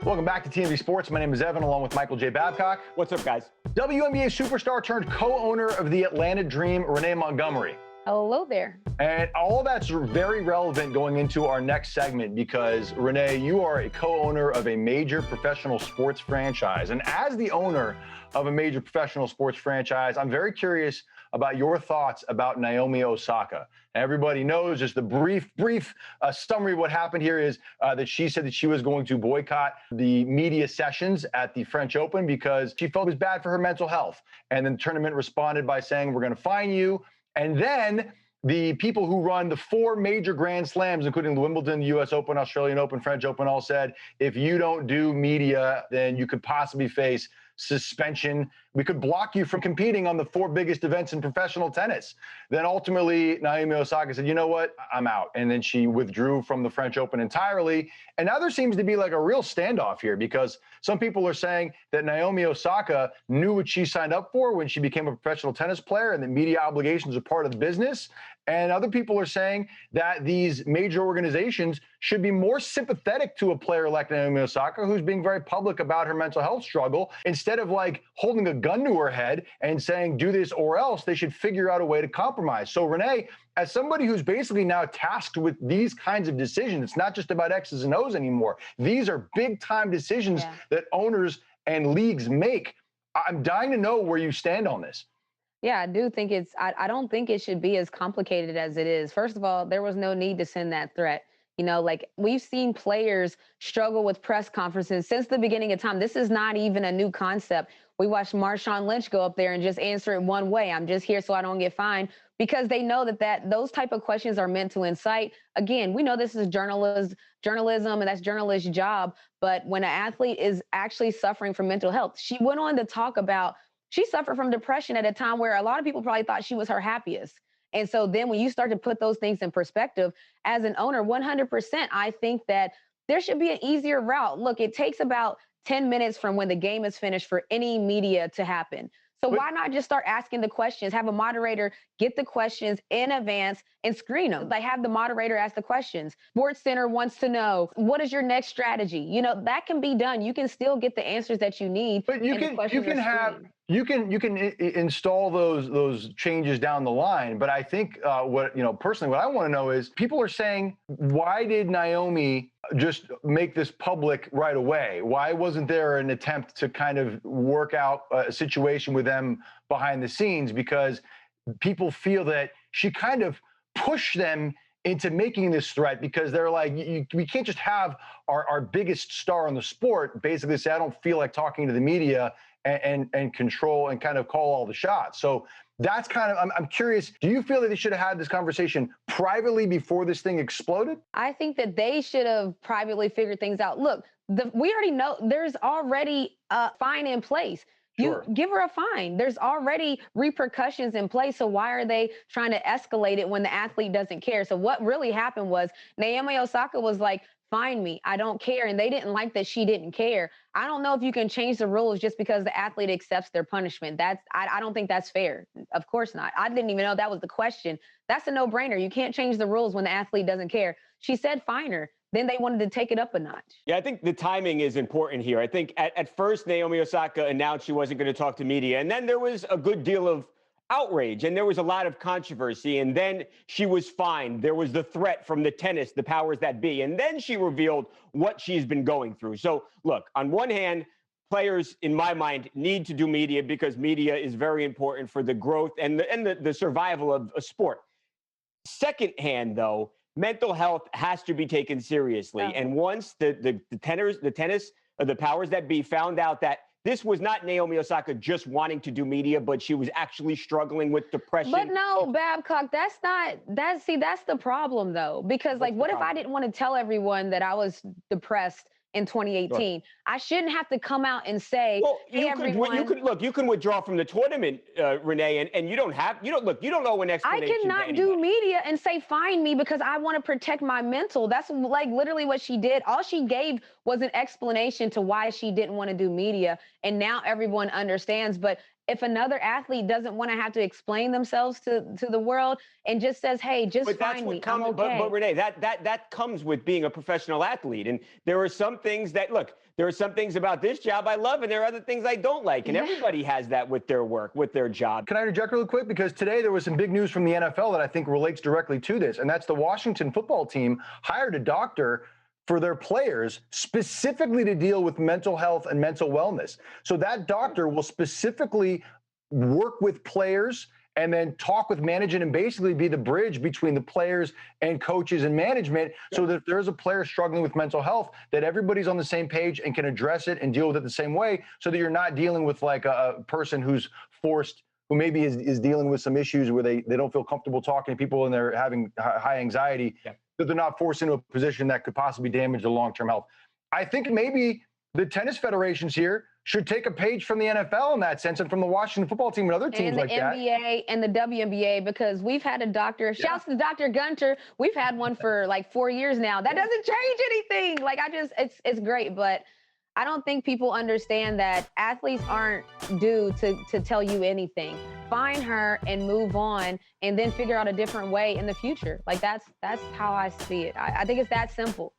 Welcome back to TMZ Sports. My name is Evan, along with Michael J. Babcock. What's up, guys? WNBA superstar turned co-owner of the Atlanta Dream, Renee Montgomery. Hello there. And all that's very relevant going into our next segment because, Renee, you are a co-owner of a major professional sports franchise. And as the owner of a major professional sports franchise, I'm very curious about your thoughts about Naomi Osaka. Everybody knows, just the brief summary of what happened here is that she said that she was going to boycott the media sessions at the French Open because she felt it was bad for her mental health. And then the tournament responded by saying, we're going to fine you. And then the people who run the four major Grand Slams, including the Wimbledon, the US Open, Australian Open, French Open, all said, if you don't do media, then you could possibly face suspension. We could block you from competing on the four biggest events in professional tennis. Then ultimately, Naomi Osaka said, you know what, I'm out. And then she withdrew from the French Open entirely. And now there seems to be like a real standoff here because some people are saying that Naomi Osaka knew what she signed up for when she became a professional tennis player and that media obligations are part of the business. And other people are saying that these major organizations should be more sympathetic to a player like Naomi Osaka, who's being very public about her mental health struggle. Instead of like holding a gun to her head and saying, do this or else, they should figure out a way to compromise. So Renee, as somebody who's basically now tasked with these kinds of decisions, it's not just about X's and O's anymore. These are big time decisions that owners and leagues make. I'm dying to know where you stand on this. Yeah, I do think I don't think it should be as complicated as it is. First of all, there was no need to send that threat. You know, like we've seen players struggle with press conferences since the beginning of time. This is not even a new concept. We watched Marshawn Lynch go up there and just answer it one way. I'm just here so I don't get fined, because they know that those type of questions are meant to incite. Again, we know this is journalism and that's journalist's job. But when an athlete is actually suffering from mental health, she went on to talk about she suffered from depression at a time where a lot of people probably thought she was her happiest. And so then when you start to put those things in perspective, as an owner, 100%, I think that there should be an easier route. Look, it takes about 10 minutes from when the game is finished for any media to happen. So why not just start asking the questions, have a moderator get the questions in advance and screen them? Like have the moderator ask the questions. Sports Center wants to know, what is your next strategy? You know, that can be done. You can still get the answers that you need. But you can install those changes down the line. But I think personally, what I want to know is people are saying, why did Naomi just make this public right away? Why wasn't there an attempt to kind of work out a situation with them behind the scenes? Because people feel that she kind of pushed them into making this threat because they're like, we can't just have our biggest star in the sport basically say, I don't feel like talking to the media and control and kind of call all the shots. So that's kind of, I'm curious, do you feel that they should have had this conversation privately before this thing exploded? I think that they should have privately figured things out. Look, we already know there's already a fine in place. Sure. You give her a fine. There's already repercussions in place. So why are they trying to escalate it when the athlete doesn't care? So what really happened was Naomi Osaka was like, fine me, I don't care. And they didn't like that she didn't care. I don't know if you can change the rules just because the athlete accepts their punishment. I don't think that's fair. Of course not. I didn't even know that was the question. That's a no-brainer. You can't change the rules when the athlete doesn't care. She said fine her. Then they wanted to take it up a notch. Yeah, I think the timing is important here. I think at first Naomi Osaka announced she wasn't going to talk to media, and then there was a good deal of outrage and there was a lot of controversy, and then she was fined. There was the threat from the powers that be, and then she revealed what she's been going through. So look, on one hand, players, in my mind, need to do media because media is very important for the growth and the survival of a sport. Second hand, though, mental health has to be taken seriously. And once the powers that be found out that this was not Naomi Osaka just wanting to do media, but she was actually struggling with depression. But no, Babcock, that's the problem though. Because like, what if I didn't want to tell everyone that I was depressed in 2018? Sure. I shouldn't have to come out and say, well, hey, you can withdraw from the tournament, Renee, and you don't owe an explanation. I cannot do media and say, fine me because I want to protect my mental. That's like literally what she did. All she gave was an explanation to why she didn't want to do media. And now everyone understands. But if another athlete doesn't want to have to explain themselves to the world and just says, hey, just But that's find what me, comes. I'm okay. But Renee, that comes with being a professional athlete. And there are some things that look. There are some things about this job I love, and there are other things I don't like. And everybody has that with their work, with their job. Can I interject really quick? Because today there was some big news from the NFL that I think relates directly to this, and that's the Washington football team hired a doctor for their players specifically to deal with mental health and mental wellness. So that doctor will specifically work with players and then talk with management and basically be the bridge between the players and coaches and management, so that if there's a player struggling with mental health, that everybody's on the same page and can address it and deal with it the same way, so that you're not dealing with like a person who's forced, who maybe is dealing with some issues where they don't feel comfortable talking to people and they're having high anxiety, that they're not forced into a position that could possibly damage the long-term health. I think maybe the tennis federations here should take a page from the NFL in that sense, and from the Washington football team and other teams like that. And the NBA and the WNBA, because we've had a doctor, shouts to Dr. Gunter, we've had one for like 4 years now. That doesn't change anything. Like, it's great, but I don't think people understand that athletes aren't due to tell you anything. Find her and move on, and then figure out a different way in the future. Like, that's how I see it. I think it's that simple.